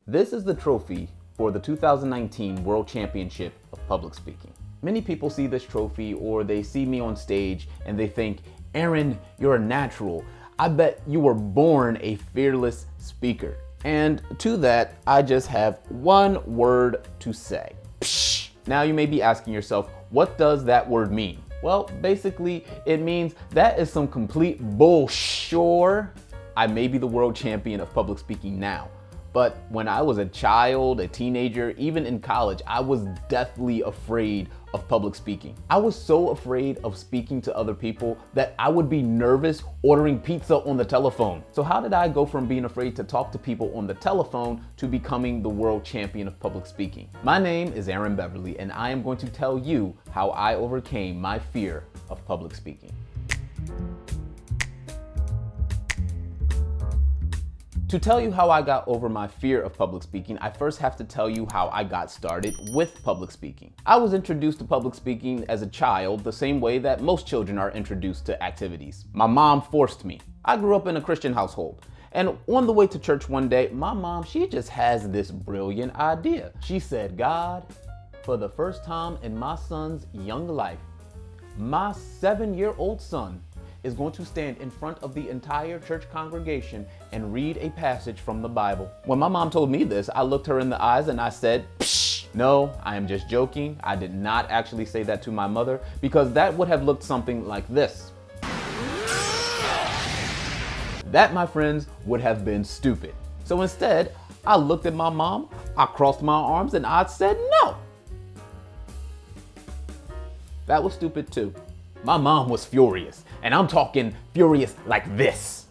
This is the trophy for the 2019 World Championship of Public Speaking. Many people see this trophy or they see me on stage and they think, Aaron, you're a natural. I bet you were born a fearless speaker. And to that, I just have one word to say. Psh. Now you may be asking yourself, what does that word mean? Well, basically, it means that is some complete bullshit. Sure, I may be the world champion of public speaking now, but when I was a child, a teenager, even in college, I was deathly afraid of public speaking. I was so afraid of speaking to other people that I would be nervous ordering pizza on the telephone. So how did I go from being afraid to talk to people on the telephone to becoming the world champion of public speaking? My name is Aaron Beverly, and I am going to tell you how I overcame my fear of public speaking. To tell you how I got over my fear of public speaking, I first have to tell you how I got started with public speaking. I was introduced to public speaking as a child the same way that most children are introduced to activities. My mom forced me. I grew up in a Christian household. And on the way to church one day, my mom, she just has this brilliant idea. She said, God, for the first time in my son's young life, my 7-year-old son is going to stand in front of the entire church congregation and read a passage from the Bible. When my mom told me this, I looked her in the eyes and I said, psh, no, I am just joking. I did not actually say that to my mother because that would have looked something like this. That, my friends, would have been stupid. So instead, I looked at my mom, I crossed my arms and I said no. That was stupid too. My mom was furious, and I'm talking furious like this.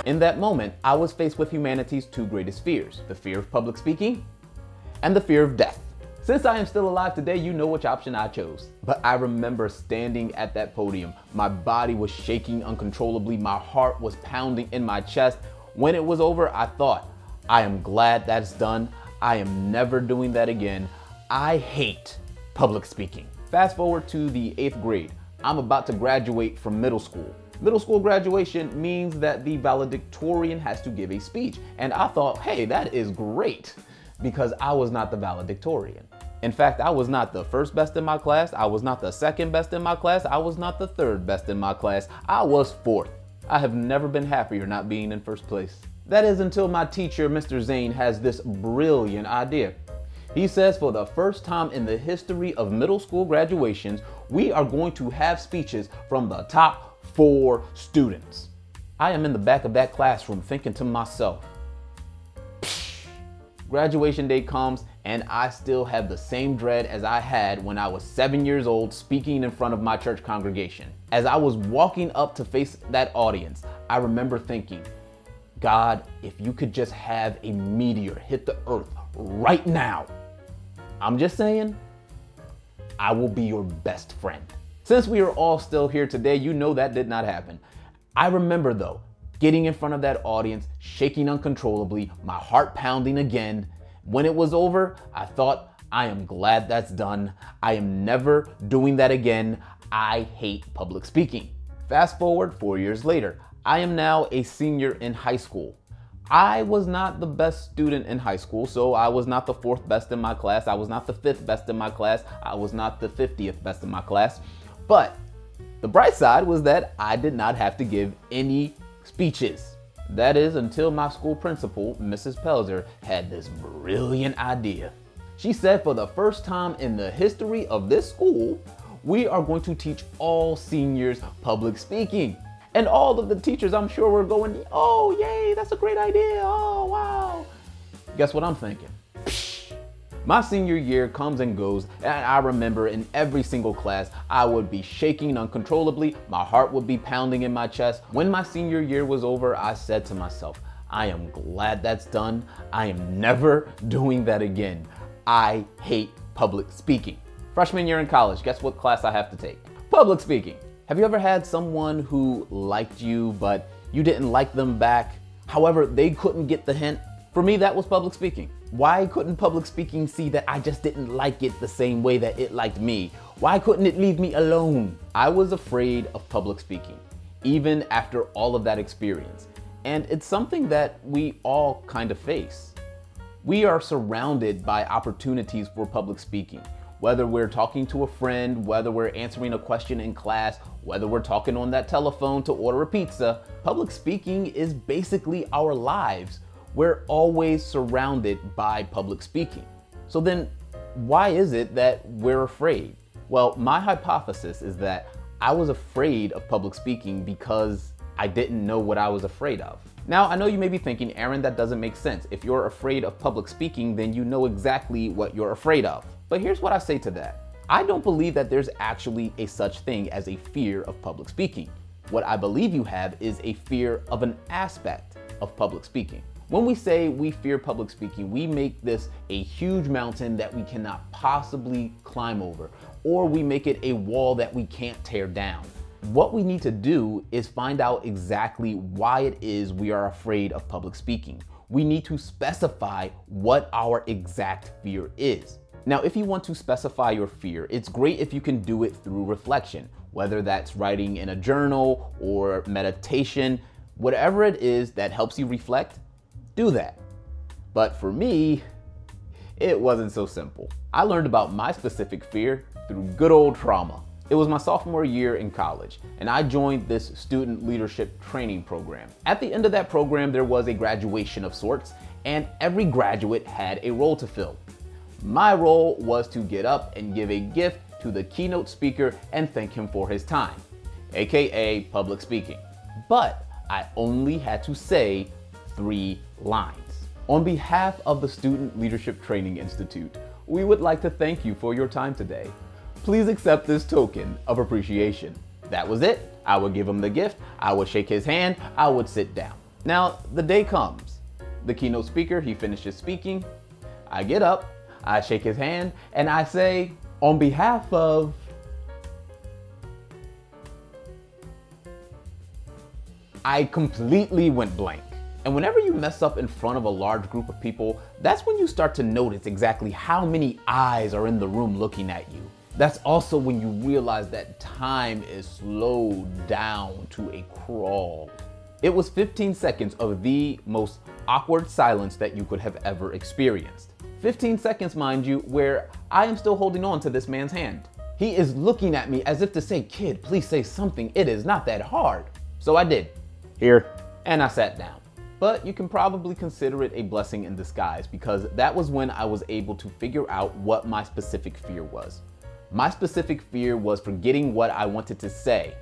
In that moment, I was faced with humanity's two greatest fears, the fear of public speaking and the fear of death. Since I am still alive today, you know which option I chose. But I remember standing at that podium. My body was shaking uncontrollably. My heart was pounding in my chest. When it was over, I thought, I am glad that's done. I am never doing that again. I hate public speaking. Fast forward to the 8th grade. I'm about to graduate from middle school. Middle school graduation means that the valedictorian has to give a speech. And I thought, hey, that is great, because I was not the valedictorian. In fact, I was not the first best in my class. I was not the second best in my class. I was not the third best in my class. I was 4th. I have never been happier not being in first place. That is until my teacher, Mr. Zane, has this brilliant idea. He says for the first time in the history of middle school graduations, we are going to have speeches from the top 4 students. I am in the back of that classroom thinking to myself, graduation day comes and I still have the same dread as I had when I was 7 years old speaking in front of my church congregation. As I was walking up to face that audience, I remember thinking, God, if you could just have a meteor hit the earth right now, I'm just saying, I will be your best friend. Since we are all still here today, you know that did not happen. I remember though, getting in front of that audience, shaking uncontrollably, my heart pounding again. When it was over, I thought, I am glad that's done. I am never doing that again. I hate public speaking. Fast forward 4 years later, I am now a senior in high school. I was not the best student in high school, so I was not the 4th best in my class. I was not the 5th best in my class. I was not the 50th best in my class. But the bright side was that I did not have to give any speeches. That is until my school principal, Mrs. Pelzer, had this brilliant idea. She said for the first time in the history of this school, we are going to teach all seniors public speaking. And all of the teachers, I'm sure, were going, oh, yay, that's a great idea. Oh, wow. Guess what I'm thinking? Psh. My senior year comes and goes, and I remember in every single class, I would be shaking uncontrollably. My heart would be pounding in my chest. When my senior year was over, I said to myself, I am glad that's done. I am never doing that again. I hate public speaking. Freshman year in college, guess what class I have to take? Public speaking. Have you ever had someone who liked you, but you didn't like them back? However, they couldn't get the hint? For me, that was public speaking. Why couldn't public speaking see that I just didn't like it the same way that it liked me? Why couldn't it leave me alone? I was afraid of public speaking, even after all of that experience. And it's something that we all kind of face. We are surrounded by opportunities for public speaking. Whether we're talking to a friend, whether we're answering a question in class, whether we're talking on that telephone to order a pizza, public speaking is basically our lives. We're always surrounded by public speaking. So then, why is it that we're afraid? Well, my hypothesis is that I was afraid of public speaking because I didn't know what I was afraid of. Now, I know you may be thinking, Aaron, that doesn't make sense. If you're afraid of public speaking, then you know exactly what you're afraid of. But here's what I say to that. I don't believe that there's actually a such thing as a fear of public speaking. What I believe you have is a fear of an aspect of public speaking. When we say we fear public speaking, we make this a huge mountain that we cannot possibly climb over, or we make it a wall that we can't tear down. What we need to do is find out exactly why it is we are afraid of public speaking. We need to specify what our exact fear is. Now, if you want to specify your fear, it's great if you can do it through reflection, whether that's writing in a journal or meditation, whatever it is that helps you reflect, do that. But for me, it wasn't so simple. I learned about my specific fear through good old trauma. It was my sophomore year in college, and I joined this student leadership training program. At the end of that program, there was a graduation of sorts, and every graduate had a role to fill. My role was to get up and give a gift to the keynote speaker and thank him for his time, aka public speaking. But I only had to say 3 lines. On behalf of the Student Leadership Training Institute, we would like to thank you for your time today. Please accept this token of appreciation. That was it. I would give him the gift, I would shake his hand, I would sit down. Now, the day comes. The keynote speaker, he finishes speaking. I get up, I shake his hand, and I say, on behalf of... I completely went blank. And whenever you mess up in front of a large group of people, that's when you start to notice exactly how many eyes are in the room looking at you. That's also when you realize that time is slowed down to a crawl. It was 15 seconds of the most awkward silence that you could have ever experienced. 15 seconds, mind you, where I am still holding on to this man's hand. He is looking at me as if to say, kid, please say something. It is not that hard. So I did. Here. And I sat down. But you can probably consider it a blessing in disguise because that was when I was able to figure out what my specific fear was. My specific fear was forgetting what I wanted to say.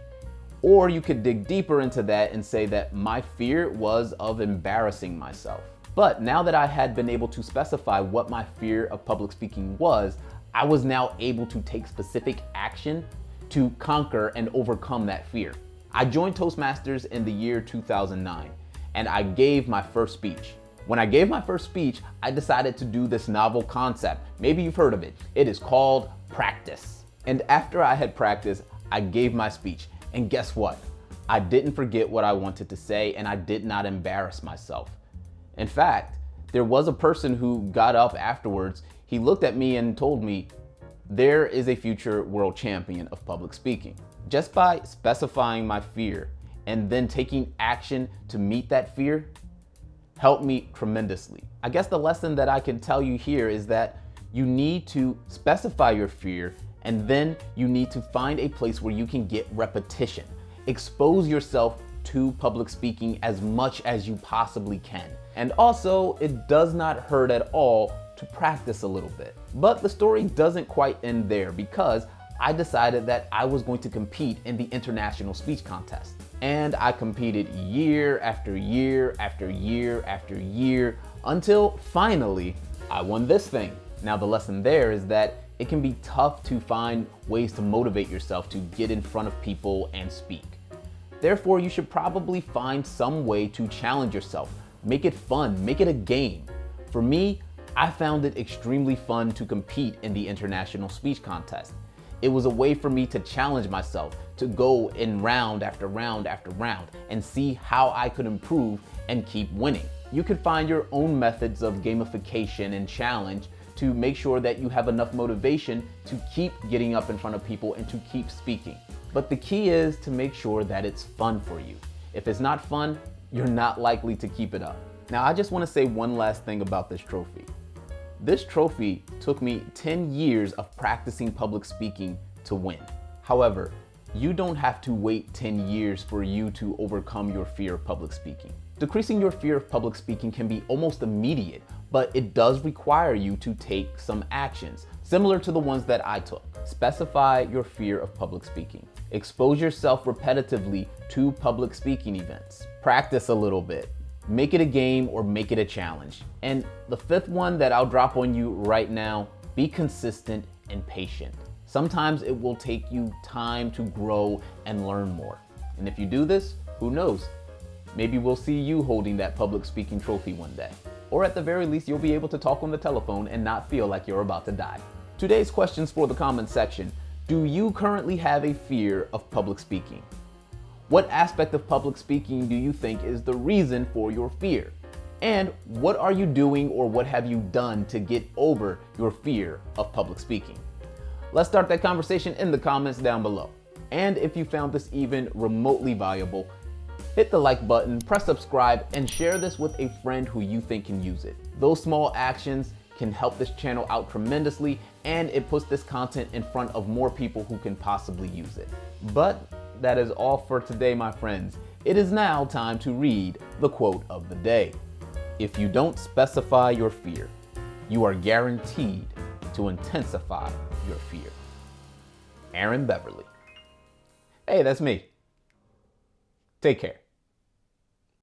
Or you could dig deeper into that and say that my fear was of embarrassing myself. But now that I had been able to specify what my fear of public speaking was, I was now able to take specific action to conquer and overcome that fear. I joined Toastmasters in the year 2009, and I gave my first speech. When I gave my first speech, I decided to do this novel concept. Maybe you've heard of it. It is called practice. And after I had practiced, I gave my speech. And guess what? I didn't forget what I wanted to say, and I did not embarrass myself. In fact, there was a person who got up afterwards. He looked at me and told me, there is a future world champion of public speaking. Just by specifying my fear and then taking action to meet that fear helped me tremendously. I guess the lesson that I can tell you here is that you need to specify your fear, and then you need to find a place where you can get repetition. Expose yourself to public speaking as much as you possibly can. And also, it does not hurt at all to practice a little bit. But the story doesn't quite end there because I decided that I was going to compete in the international speech contest. And I competed year after year after year after year until finally I won this thing. Now the lesson there is that it can be tough to find ways to motivate yourself to get in front of people and speak. Therefore, you should probably find some way to challenge yourself. Make it fun, make it a game. For me, I found it extremely fun to compete in the international speech contest. It was a way for me to challenge myself, to go in round after round after round and see how I could improve and keep winning. You could find your own methods of gamification and challenge to make sure that you have enough motivation to keep getting up in front of people and to keep speaking. But the key is to make sure that it's fun for you. If it's not fun, you're not likely to keep it up. Now, I just want to say one last thing about this trophy. This trophy took me 10 years of practicing public speaking to win. However, you don't have to wait 10 years for you to overcome your fear of public speaking. Decreasing your fear of public speaking can be almost immediate, but it does require you to take some actions, similar to the ones that I took. Specify your fear of public speaking. Expose yourself repetitively to public speaking events. Practice a little bit. Make it a game or make it a challenge. And the fifth one that I'll drop on you right now, be consistent and patient. Sometimes it will take you time to grow and learn more. And if you do this, who knows? Maybe we'll see you holding that public speaking trophy one day. Or at the very least, you'll be able to talk on the telephone and not feel like you're about to die. Today's questions for the comment section. Do you currently have a fear of public speaking? What aspect of public speaking do you think is the reason for your fear? And what are you doing or what have you done to get over your fear of public speaking? Let's start that conversation in the comments down below. And if you found this even remotely valuable, hit the like button, press subscribe, and share this with a friend who you think can use it. Those small actions can help this channel out tremendously, and it puts this content in front of more people who can possibly use it. But that is all for today, my friends. It is now time to read the quote of the day. If you don't specify your fear, you are guaranteed to intensify your fear. Aaron Beverly. Hey, that's me. Take care.